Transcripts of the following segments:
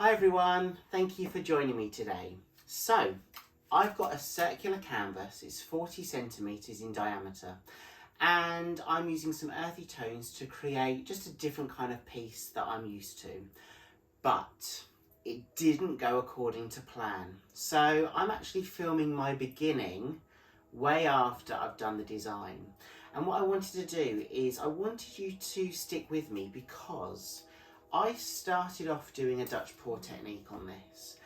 Hi everyone, thank you for joining me today. So, I've got a circular canvas, it's 40 centimetres in diameter, and I'm using some earthy tones to create just a different kind of piece that I'm used to. But it didn't go according to plan. So I'm actually filming my beginning way after I've done the design. And what I wanted to do is I wanted you to stick with me because I started off doing a Dutch pour technique on this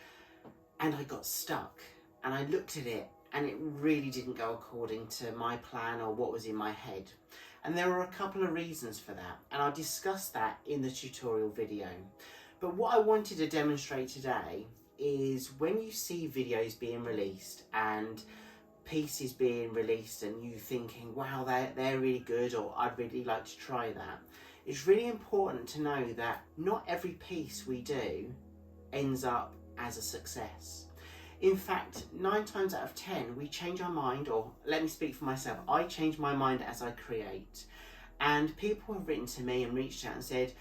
and I got stuck and I looked at it and it really didn't go according to my plan or what was in my head. And there were a couple of reasons for that, and I'll discuss that in the tutorial video. But what I wanted to demonstrate today is when you see videos being released and pieces being released and you thinking, wow, they're really good, or I'd really like to try that. It's really important to know that not every piece we do ends up as a success. In fact, 9 times out of 10, we change our mind, or let me speak for myself, I change my mind as I create. And people have written to me and reached out and said,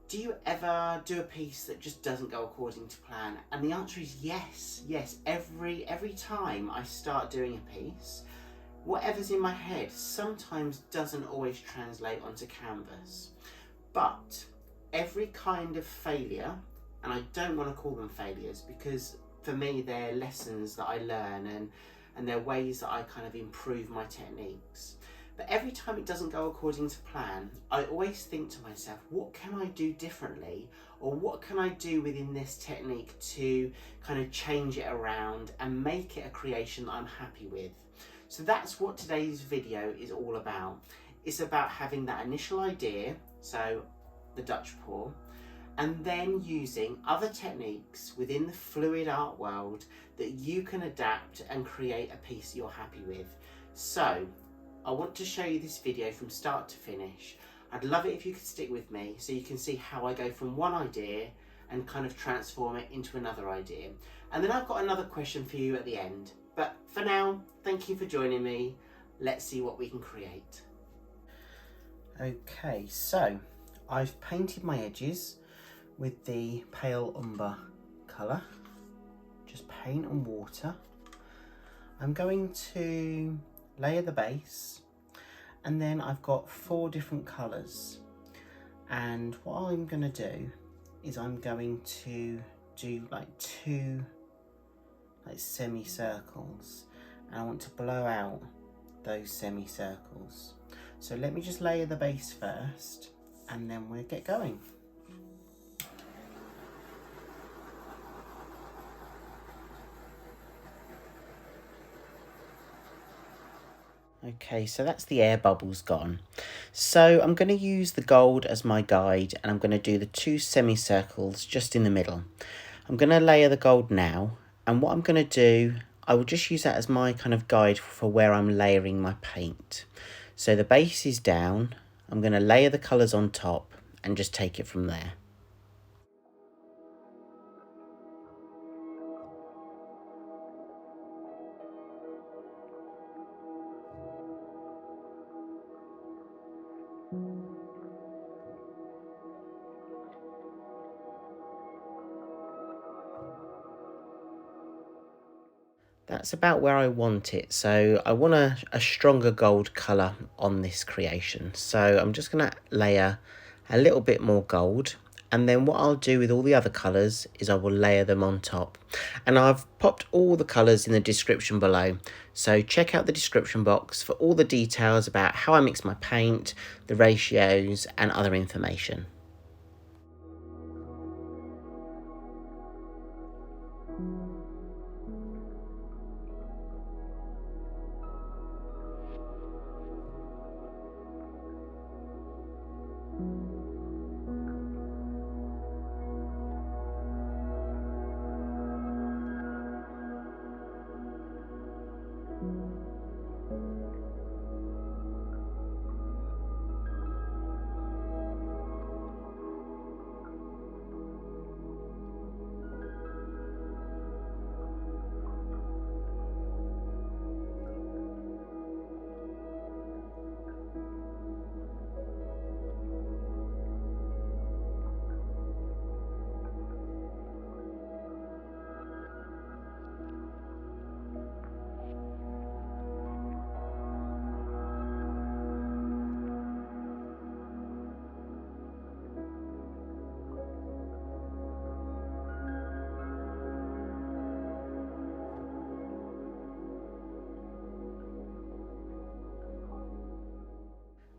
do you ever do a piece that just doesn't go according to plan? And the answer is yes. Every time I start doing a piece, whatever's in my head sometimes doesn't always translate onto canvas. But every kind of failure, and I don't want to call them failures because for me they're lessons that I learn and they're ways that I kind of improve my techniques. But every time it doesn't go according to plan, I always think to myself, what can I do differently? Or what can I do within this technique to kind of change it around and make it a creation that I'm happy with? So that's what today's video is all about. It's about having that initial idea, so the Dutch pour, and then using other techniques within the fluid art world that you can adapt and create a piece you're happy with. So I want to show you this video from start to finish. I'd love it if you could stick with me so you can see how I go from one idea and kind of transform it into another idea. And then I've got another question for you at the end. But for now, thank you for joining me. Let's see what we can create. Okay, so I've painted my edges with the pale umber colour, just paint and water. I'm going to layer the base, and then I've got 4 different colours, and what I'm going to do is I'm going to do like 2 semicircles, and I want to blow out those semicircles. So let me just layer the base first and then we'll get going. Okay, so that's the air bubbles gone. So I'm going to use the gold as my guide, and I'm going to do the 2 semicircles just in the middle. I'm going to layer the gold now, and what I'm going to do, I will just use that as my kind of guide for where I'm layering my paint. So the base is down, I'm going to layer the colours on top and just take it from there. That's about where I want it. So I want a stronger gold colour on this creation. So I'm just going to layer a little bit more gold. And then what I'll do with all the other colours is I will layer them on top. And I've popped all the colours in the description below. So check out the description box for all the details about how I mix my paint, the ratios and other information.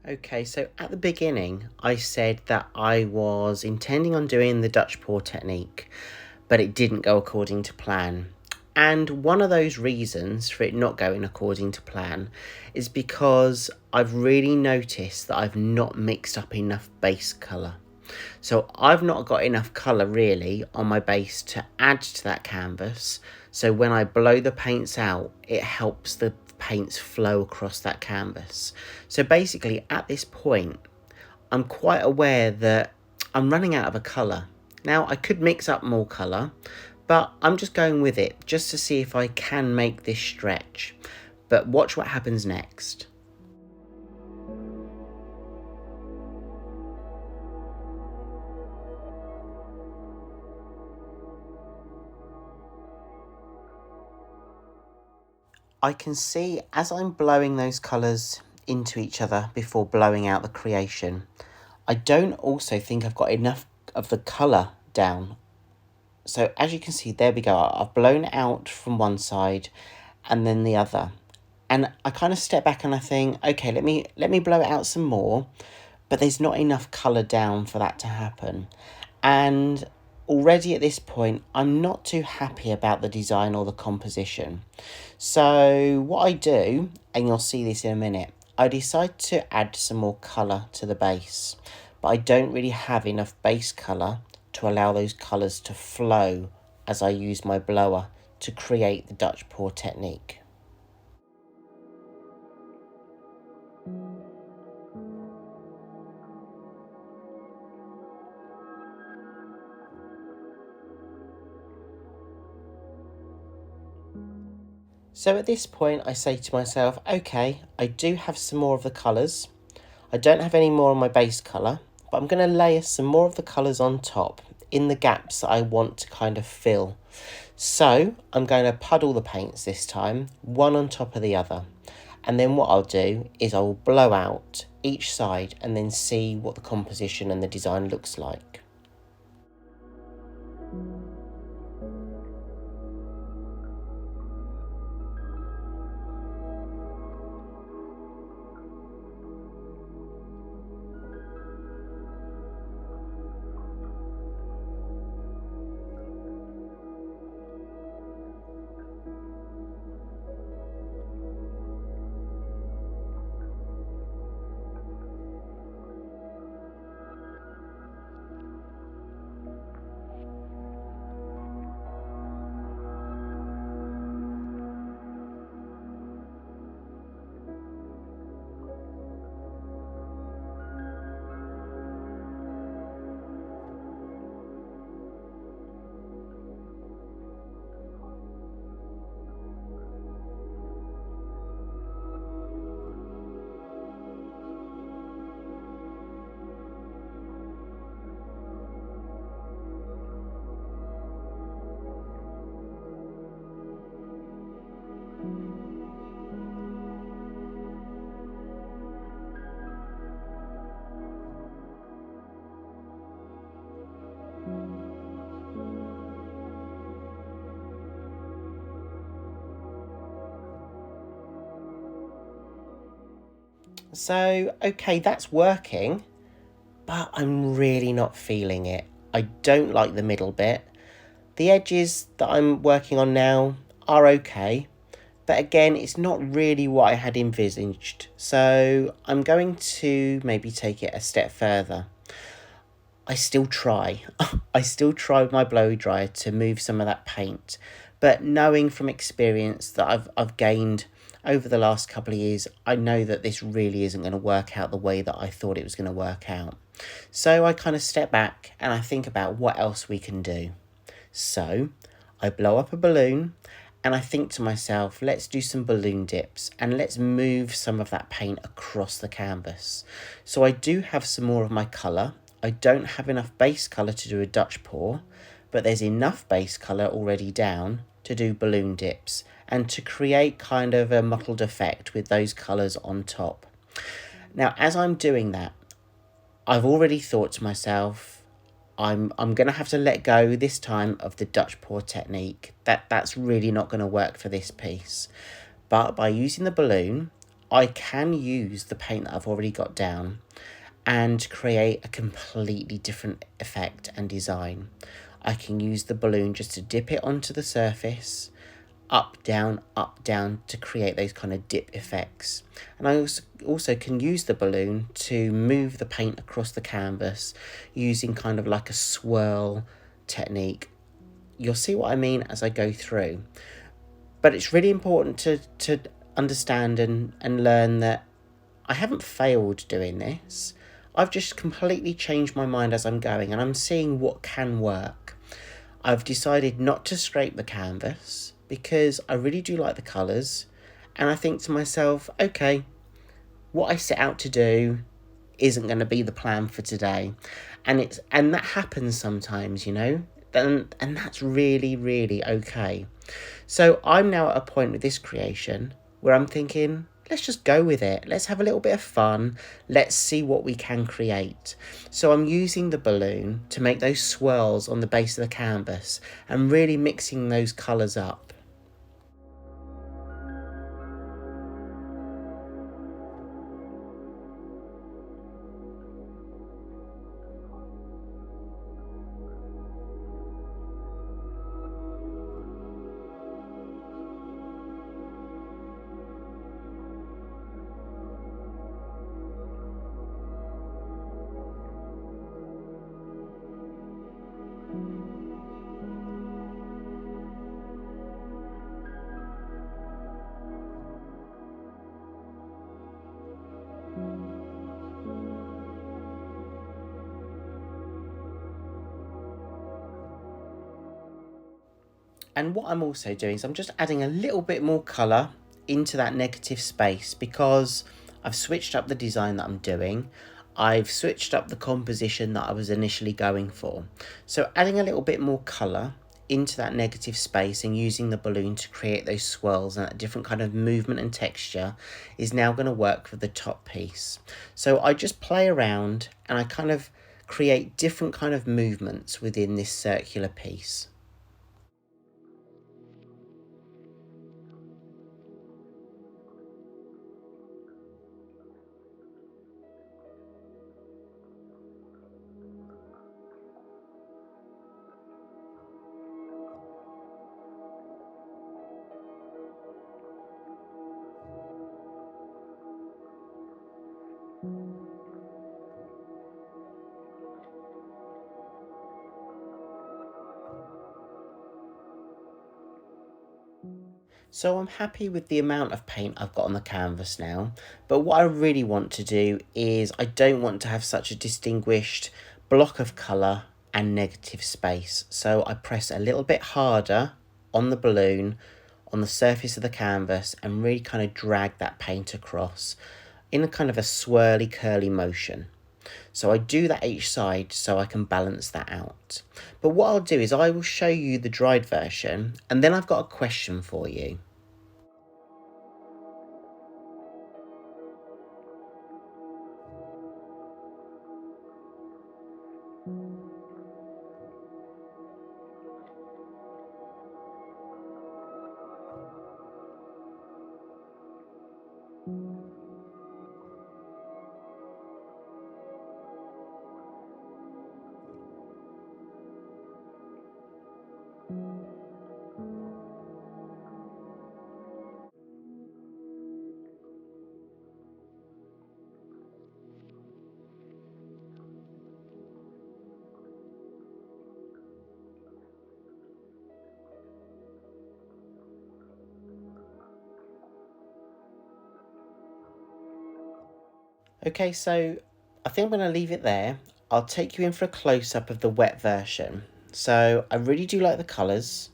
Okay, so at the beginning, I said that I was intending on doing the Dutch pour technique, but it didn't go according to plan. And one of those reasons for it not going according to plan is because I've really noticed that I've not mixed up enough base colour. So I've not got enough colour really on my base to add to that canvas. So when I blow the paints out, it helps the paints flow across that canvas. So basically at this point, I'm quite aware that I'm running out of a colour. Now I could mix up more colour, but I'm just going with it just to see if I can make this stretch. But watch what happens next. I can see as I'm blowing those colours into each other before blowing out the creation, I don't also think I've got enough of the colour down. So as you can see, there we go. I've blown it out from one side and then the other. And I kind of step back and I think, okay, let me blow it out some more, but there's not enough colour down for that to happen. And already at this point, I'm not too happy about the design or the composition. So what I do, and you'll see this in a minute, I decide to add some more colour to the base, but I don't really have enough base colour to allow those colours to flow as I use my blower to create the Dutch pour technique. So at this point I say to myself, okay, I do have some more of the colours. I don't have any more on my base colour, but I'm going to layer some more of the colours on top in the gaps that I want to kind of fill. So I'm going to puddle the paints this time, one on top of the other. And then what I'll do is I'll blow out each side and then see what the composition and the design looks like. So, okay, that's working, but I'm really not feeling it. I don't like the middle bit. The edges that I'm working on now are okay, but again, it's not really what I had envisaged. So I'm going to maybe take it a step further. I still try. I still try with my blowy dryer to move some of that paint, but knowing from experience that I've gained over the last couple of years, I know that this really isn't going to work out the way that I thought it was going to work out. So I kind of step back and I think about what else we can do. So I blow up a balloon and I think to myself, let's do some balloon dips and let's move some of that paint across the canvas. So I do have some more of my colour. I don't have enough base colour to do a Dutch pour, but there's enough base colour already down to do balloon dips and to create kind of a mottled effect with those colours on top. Now, as I'm doing that, I've already thought to myself, I'm going to have to let go this time of the Dutch pour technique. That's really not going to work for this piece. But by using the balloon, I can use the paint that I've already got down and create a completely different effect and design. I can use the balloon just to dip it onto the surface, up, down, to create those kind of dip effects. And I also can use the balloon to move the paint across the canvas using kind of like a swirl technique. You'll see what I mean as I go through. But it's really important to understand and learn that I haven't failed doing this. I've just completely changed my mind as I'm going, and I'm seeing what can work. I've decided not to scrape the canvas because I really do like the colours, and I think to myself, okay, what I set out to do isn't going to be the plan for today. And that happens sometimes, you know, and that's really, really okay. So I'm now at a point with this creation where I'm thinking, let's just go with it. Let's have a little bit of fun. Let's see what we can create. So I'm using the balloon to make those swirls on the base of the canvas and really mixing those colours up. And what I'm also doing is I'm just adding a little bit more colour into that negative space because I've switched up the design that I'm doing. I've switched up the composition that I was initially going for. So adding a little bit more colour into that negative space and using the balloon to create those swirls and that different kind of movement and texture is now going to work for the top piece. So I just play around and I kind of create different kind of movements within this circular piece. So I'm happy with the amount of paint I've got on the canvas now, but what I really want to do is I don't want to have such a distinguished block of colour and negative space. So I press a little bit harder on the balloon, on the surface of the canvas, and really kind of drag that paint across in a kind of a swirly curly motion. So I do that each side so I can balance that out. But what I'll do is I will show you the dried version and then I've got a question for you. Okay, so I think I'm going to leave it there. I'll take you in for a close-up of the wet version. So I really do like the colours.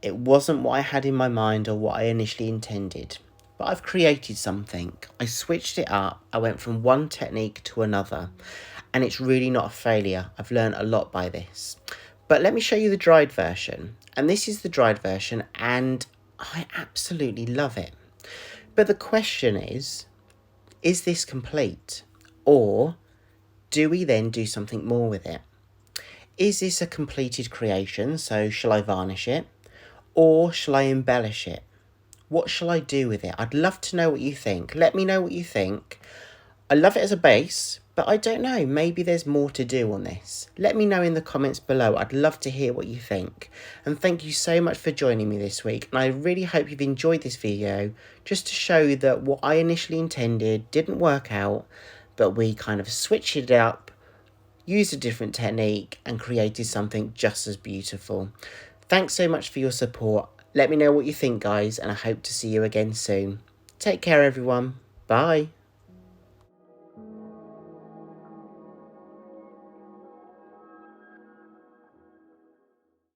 It wasn't what I had in my mind or what I initially intended, but I've created something. I switched it up. I went from one technique to another, and it's really not a failure. I've learned a lot by this. But let me show you the dried version. And this is the dried version, and I absolutely love it. But the question is this complete? Or do we then do something more with it? Is this a completed creation? So shall I varnish it? Or shall I embellish it? What shall I do with it? I'd love to know what you think. Let me know what you think. I love it as a base, but I don't know, maybe there's more to do on this. Let me know in the comments below. I'd love to hear what you think. And thank you so much for joining me this week. And I really hope you've enjoyed this video, just to show you that what I initially intended didn't work out, but we kind of switched it up, used a different technique, and created something just as beautiful. Thanks so much for your support. Let me know what you think, guys, and I hope to see you again soon. Take care, everyone. Bye.